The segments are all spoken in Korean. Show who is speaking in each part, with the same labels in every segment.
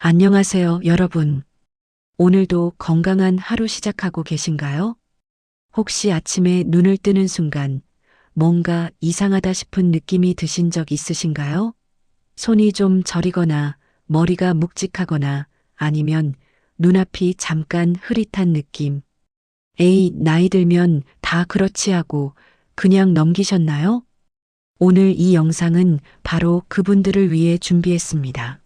Speaker 1: 안녕하세요, 여러분. 오늘도 건강한 하루 시작하고 계신가요? 혹시 아침에 눈을 뜨는 순간 뭔가 이상하다 싶은 느낌이 드신 적 있으신가요? 손이 좀 저리거나 머리가 묵직하거나 아니면 눈앞이 잠깐 흐릿한 느낌. 에이, 나이 들면 다 그렇지 하고 그냥 넘기셨나요? 오늘 이 영상은 바로 그분들을 위해 준비했습니다.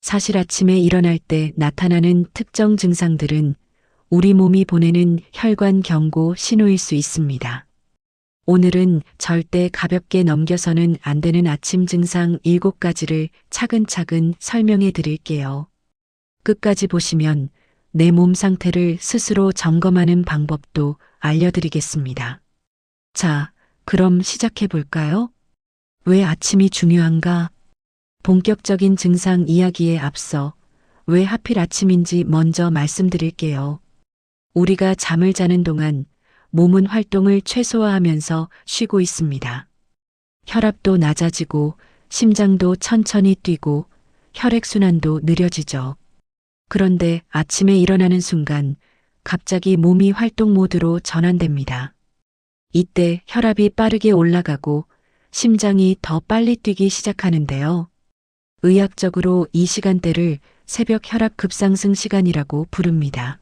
Speaker 1: 사실 아침에 일어날 때 나타나는 특정 증상들은 우리 몸이 보내는 혈관 경고 신호일 수 있습니다. 오늘은 절대 가볍게 넘겨서는 안 되는 아침 증상 7가지를 차근차근 설명해 드릴게요. 끝까지 보시면 내 몸 상태를 스스로 점검하는 방법도 알려드리겠습니다. 자, 그럼 시작해 볼까요? 왜 아침이 중요한가? 본격적인 증상 이야기에 앞서 왜 하필 아침인지 먼저 말씀드릴게요. 우리가 잠을 자는 동안 몸은 활동을 최소화하면서 쉬고 있습니다. 혈압도 낮아지고 심장도 천천히 뛰고 혈액순환도 느려지죠. 그런데 아침에 일어나는 순간 갑자기 몸이 활동 모드로 전환됩니다. 이때 혈압이 빠르게 올라가고 심장이 더 빨리 뛰기 시작하는데요. 의학적으로 이 시간대를 새벽 혈압 급상승 시간이라고 부릅니다.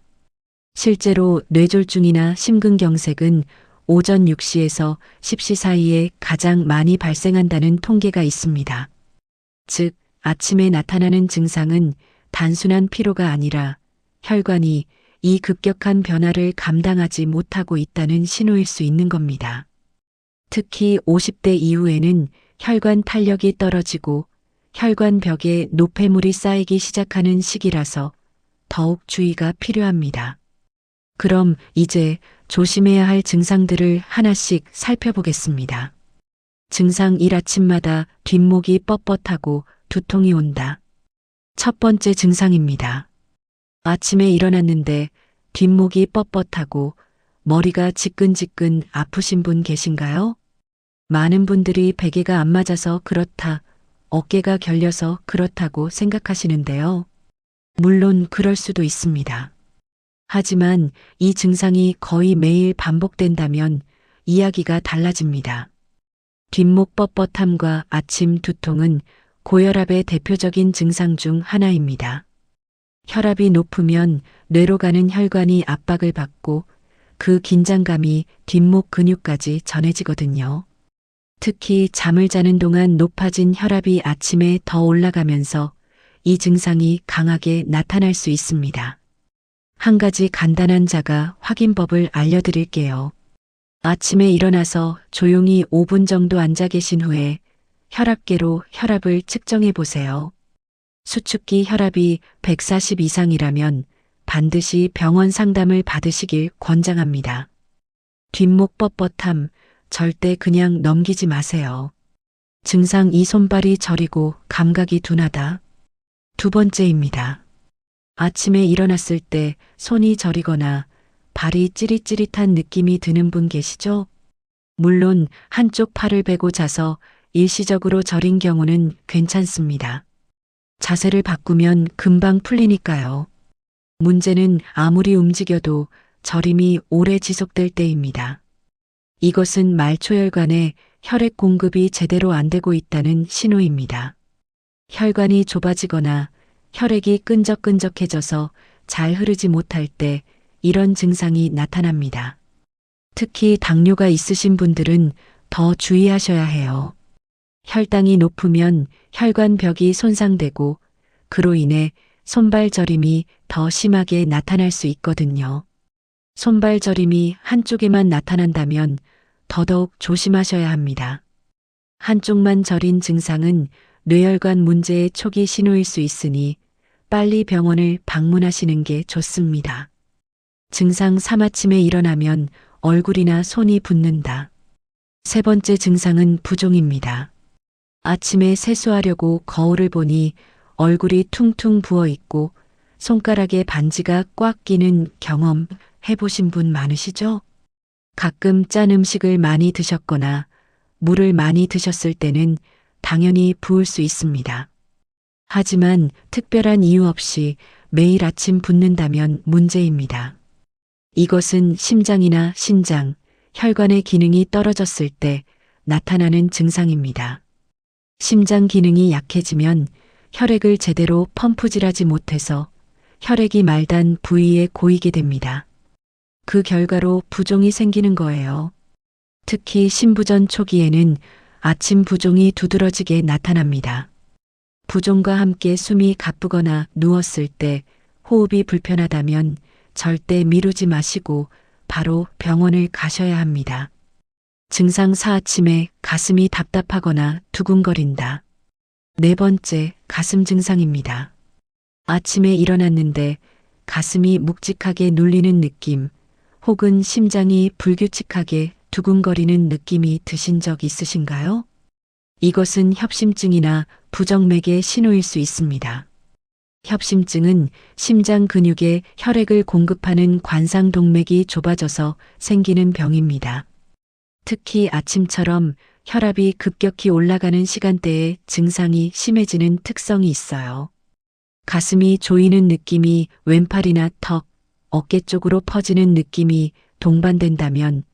Speaker 1: 실제로 뇌졸중이나 심근경색은 오전 6시에서 10시 사이에 가장 많이 발생한다는 통계가 있습니다. 즉, 아침에 나타나는 증상은 단순한 피로가 아니라 혈관이 이 급격한 변화를 감당하지 못하고 있다는 신호일 수 있는 겁니다. 특히 50대 이후에는 혈관 탄력이 떨어지고 혈관 벽에 노폐물이 쌓이기 시작하는 시기라서 더욱 주의가 필요합니다. 그럼 이제 조심해야 할 증상들을 하나씩 살펴보겠습니다. 증상 1 아침마다 뒷목이 뻣뻣하고 두통이 온다. 첫 번째 증상입니다. 아침에 일어났는데 뒷목이 뻣뻣하고 머리가 지끈지끈 아프신 분 계신가요? 많은 분들이 베개가 안 맞아서 그렇다, 어깨가 결려서 그렇다고 생각하시는데요. 물론 그럴 수도 있습니다. 하지만 이 증상이 거의 매일 반복된다면 이야기가 달라집니다. 뒷목 뻣뻣함과 아침 두통은 고혈압의 대표적인 증상 중 하나입니다. 혈압이 높으면 뇌로 가는 혈관이 압박을 받고 그 긴장감이 뒷목 근육까지 전해지거든요. 특히 잠을 자는 동안 높아진 혈압이 아침에 더 올라가면서 이 증상이 강하게 나타날 수 있습니다. 한 가지 간단한 자가 확인법을 알려드릴게요. 아침에 일어나서 조용히 5분 정도 앉아 계신 후에 혈압계로 혈압을 측정해 보세요. 수축기 혈압이 140 이상이라면 반드시 병원 상담을 받으시길 권장합니다. 뒷목 뻣뻣함, 절대 그냥 넘기지 마세요. 증상 2 손발이 저리고 감각이 둔하다. 두 번째입니다. 아침에 일어났을 때 손이 저리거나 발이 찌릿찌릿한 느낌이 드는 분 계시죠? 물론 한쪽 팔을 베고 자서 일시적으로 저린 경우는 괜찮습니다. 자세를 바꾸면 금방 풀리니까요. 문제는 아무리 움직여도 저림이 오래 지속될 때입니다. 이것은 말초혈관에 혈액 공급이 제대로 안 되고 있다는 신호입니다. 혈관이 좁아지거나 혈액이 끈적끈적해져서 잘 흐르지 못할 때 이런 증상이 나타납니다. 특히 당뇨가 있으신 분들은 더 주의하셔야 해요. 혈당이 높으면 혈관 벽이 손상되고 그로 인해 손발 저림이 더 심하게 나타날 수 있거든요. 손발 저림이 한쪽에만 나타난다면 더더욱 조심하셔야 합니다. 한쪽만 저린 증상은 뇌혈관 문제의 초기 신호일 수 있으니 빨리 병원을 방문하시는 게 좋습니다. 증상 3 아침에 일어나면 얼굴이나 손이 붓는다. 세 번째 증상은 부종입니다. 아침에 세수하려고 거울을 보니 얼굴이 퉁퉁 부어 있고 손가락에 반지가 꽉 끼는 경험 해보신 분 많으시죠? 가끔 짠 음식을 많이 드셨거나 물을 많이 드셨을 때는 당연히 부을 수 있습니다. 하지만 특별한 이유 없이 매일 아침 붓는다면 문제입니다. 이것은 심장이나 신장, 혈관의 기능이 떨어졌을 때 나타나는 증상입니다. 심장 기능이 약해지면 혈액을 제대로 펌프질하지 못해서 혈액이 말단 부위에 고이게 됩니다. 그 결과로 부종이 생기는 거예요. 특히 신부전 초기에는 아침 부종이 두드러지게 나타납니다. 부종과 함께 숨이 가쁘거나 누웠을 때 호흡이 불편하다면 절대 미루지 마시고 바로 병원을 가셔야 합니다. 증상 4, 아침에 가슴이 답답하거나 두근거린다. 네 번째, 가슴 증상입니다. 아침에 일어났는데 가슴이 묵직하게 눌리는 느낌, 혹은 심장이 불규칙하게 두근거리는 느낌이 드신 적 있으신가요? 이것은 협심증이나 부정맥의 신호일 수 있습니다. 협심증은 심장 근육에 혈액을 공급하는 관상동맥이 좁아져서 생기는 병입니다. 특히 아침처럼 혈압이 급격히 올라가는 시간대에 증상이 심해지는 특성이 있어요. 가슴이 조이는 느낌이 왼팔이나 턱, 어깨 쪽으로 퍼지는 느낌이 동반된다면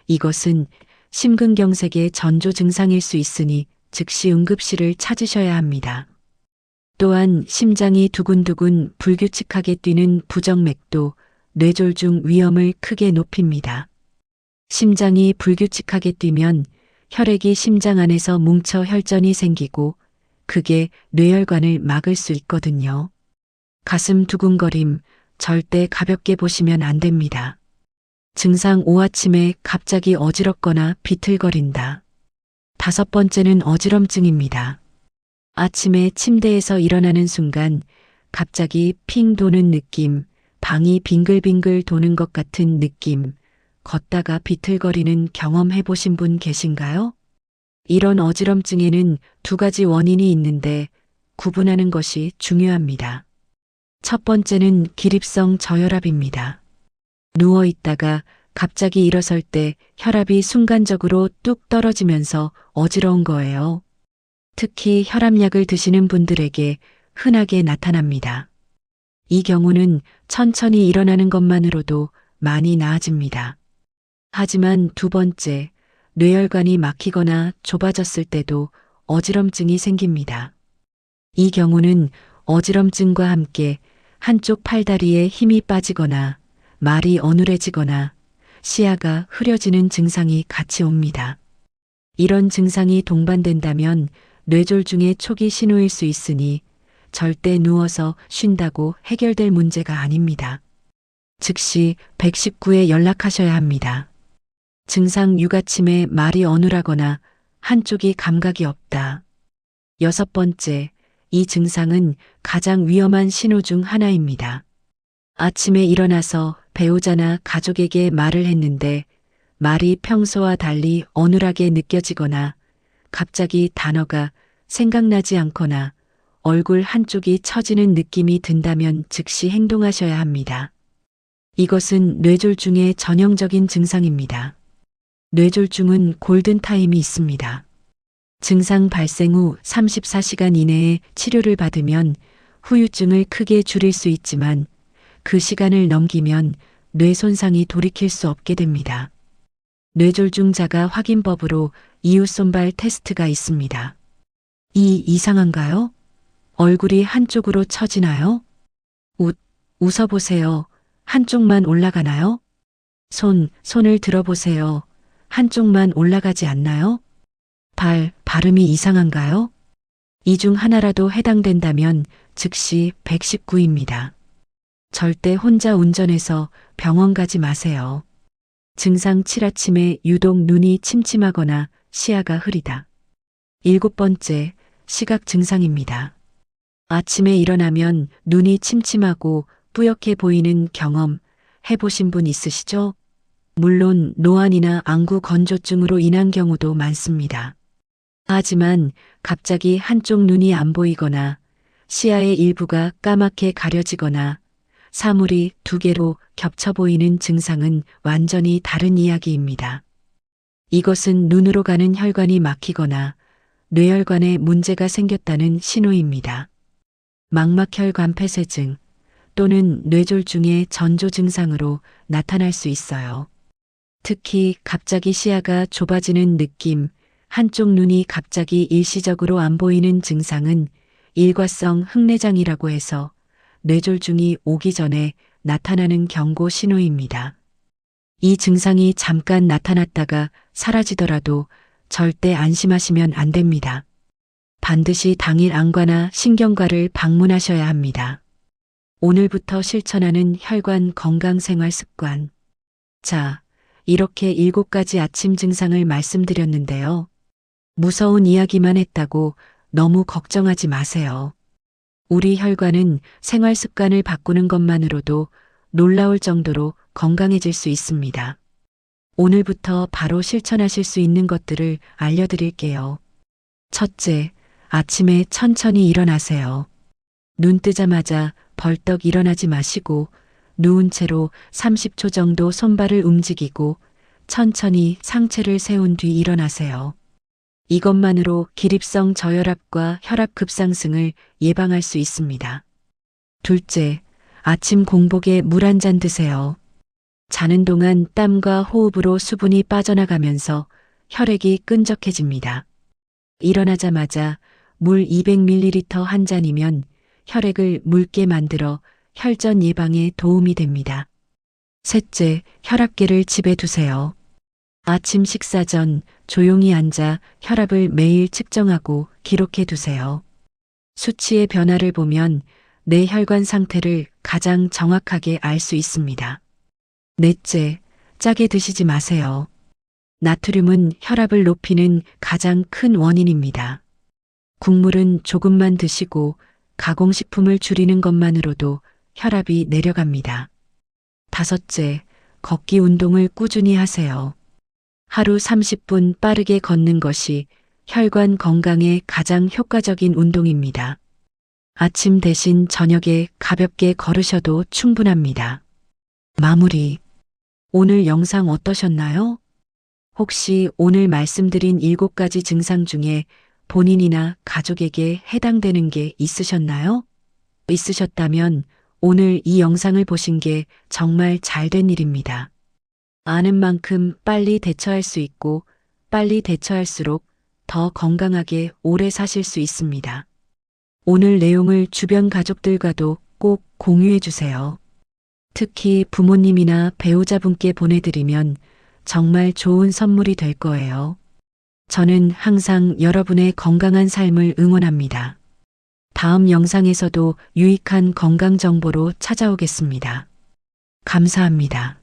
Speaker 1: 이것은 심근경색의 전조 증상일 수 있으니 즉시 응급실을 찾으셔야 합니다. 또한 심장이 두근두근 불규칙하게 뛰는 부정맥도 뇌졸중 위험을 크게 높입니다. 심장이 불규칙하게 뛰면 혈액이 심장 안에서 뭉쳐 혈전이 생기고 그게 뇌혈관을 막을 수 있거든요. 가슴 두근거림 절대 가볍게 보시면 안 됩니다. 증상 5, 아침에 갑자기 어지럽거나 비틀거린다. 다섯 번째는 어지럼증입니다. 아침에 침대에서 일어나는 순간 갑자기 핑 도는 느낌, 방이 빙글빙글 도는 것 같은 느낌, 걷다가 비틀거리는 경험해 보신 분 계신가요? 이런 어지럼증에는 두 가지 원인이 있는데 구분하는 것이 중요합니다. 첫 번째는 기립성 저혈압입니다. 누워 있다가 갑자기 일어설 때 혈압이 순간적으로 뚝 떨어지면서 어지러운 거예요. 특히 혈압약을 드시는 분들에게 흔하게 나타납니다. 이 경우는 천천히 일어나는 것만으로도 많이 나아집니다. 하지만 두 번째, 뇌혈관이 막히거나 좁아졌을 때도 어지럼증이 생깁니다. 이 경우는 어지럼증과 함께 한쪽 팔다리에 힘이 빠지거나 말이 어눌해지거나 시야가 흐려지는 증상이 같이 옵니다. 이런 증상이 동반된다면 뇌졸중의 초기 신호일 수 있으니 절대 누워서 쉰다고 해결될 문제가 아닙니다. 즉시 119에 연락하셔야 합니다. 증상 6, 아침에 말이 어눌하거나 한쪽이 감각이 없다. 여섯 번째, 이 증상은 가장 위험한 신호 중 하나입니다. 아침에 일어나서 배우자나 가족에게 말을 했는데 말이 평소와 달리 어눌하게 느껴지거나 갑자기 단어가 생각나지 않거나 얼굴 한쪽이 처지는 느낌이 든다면 즉시 행동하셔야 합니다. 이것은 뇌졸중의 전형적인 증상입니다. 뇌졸중은 골든타임이 있습니다. 증상 발생 후 34시간 이내에 치료를 받으면 후유증을 크게 줄일 수 있지만 그 시간을 넘기면 뇌 손상이 돌이킬 수 없게 됩니다. 뇌졸중자가 확인법으로 이웃손발 테스트가 있습니다. 이상한가요? 얼굴이 한쪽으로 처지나요? 웃어보세요. 한쪽만 올라가나요? 손을 들어보세요. 한쪽만 올라가지 않나요? 발음이 이상한가요? 이 중 하나라도 해당된다면 즉시 119입니다. 절대 혼자 운전해서 병원 가지 마세요. 증상 7, 아침에 유독 눈이 침침하거나 시야가 흐리다. 일곱 번째, 시각 증상입니다. 아침에 일어나면 눈이 침침하고 뿌옇게 보이는 경험 해보신 분 있으시죠? 물론 노안이나 안구 건조증으로 인한 경우도 많습니다. 하지만 갑자기 한쪽 눈이 안 보이거나 시야의 일부가 까맣게 가려지거나 사물이 두 개로 겹쳐 보이는 증상은 완전히 다른 이야기입니다. 이것은 눈으로 가는 혈관이 막히거나 뇌혈관에 문제가 생겼다는 신호입니다. 망막혈관 폐쇄증 또는 뇌졸중의 전조 증상으로 나타날 수 있어요. 특히 갑자기 시야가 좁아지는 느낌, 한쪽 눈이 갑자기 일시적으로 안 보이는 증상은 일과성 흑내장이라고 해서 뇌졸중이 오기 전에 나타나는 경고 신호입니다. 이 증상이 잠깐 나타났다가 사라지더라도 절대 안심하시면 안 됩니다. 반드시 당일 안과나 신경과를 방문하셔야 합니다. 오늘부터 실천하는 혈관 건강 생활 습관. 자, 이렇게 7가지 아침 증상을 말씀드렸는데요. 무서운 이야기만 했다고 너무 걱정하지 마세요. 우리 혈관은 생활 습관을 바꾸는 것만으로도 놀라울 정도로 건강해질 수 있습니다. 오늘부터 바로 실천하실 수 있는 것들을 알려드릴게요. 첫째, 아침에 천천히 일어나세요. 눈 뜨자마자 벌떡 일어나지 마시고 누운 채로 30초 정도 손발을 움직이고 천천히 상체를 세운 뒤 일어나세요. 이것만으로 기립성 저혈압과 혈압 급상승을 예방할 수 있습니다. 둘째, 아침 공복에 물 한 잔 드세요. 자는 동안 땀과 호흡으로 수분이 빠져나가면서 혈액이 끈적해집니다. 일어나자마자 물 200ml 한 잔이면 혈액을 묽게 만들어 혈전 예방에 도움이 됩니다. 셋째, 혈압계를 집에 두세요. 아침 식사 전 조용히 앉아 혈압을 매일 측정하고 기록해 두세요. 수치의 변화를 보면 내 혈관 상태를 가장 정확하게 알 수 있습니다. 넷째, 짜게 드시지 마세요. 나트륨은 혈압을 높이는 가장 큰 원인입니다. 국물은 조금만 드시고 가공식품을 줄이는 것만으로도 혈압이 내려갑니다. 다섯째, 걷기 운동을 꾸준히 하세요. 하루 30분 빠르게 걷는 것이 혈관 건강에 가장 효과적인 운동입니다. 아침 대신 저녁에 가볍게 걸으셔도 충분합니다. 마무리. 오늘 영상 어떠셨나요? 혹시 오늘 말씀드린 7가지 증상 중에 본인이나 가족에게 해당되는 게 있으셨나요? 있으셨다면 오늘 이 영상을 보신 게 정말 잘된 일입니다. 아는 만큼 빨리 대처할 수 있고 빨리 대처할수록 더 건강하게 오래 사실 수 있습니다. 오늘 내용을 주변 가족들과도 꼭 공유해 주세요. 특히 부모님이나 배우자분께 보내드리면 정말 좋은 선물이 될 거예요. 저는 항상 여러분의 건강한 삶을 응원합니다. 다음 영상에서도 유익한 건강 정보로 찾아오겠습니다. 감사합니다.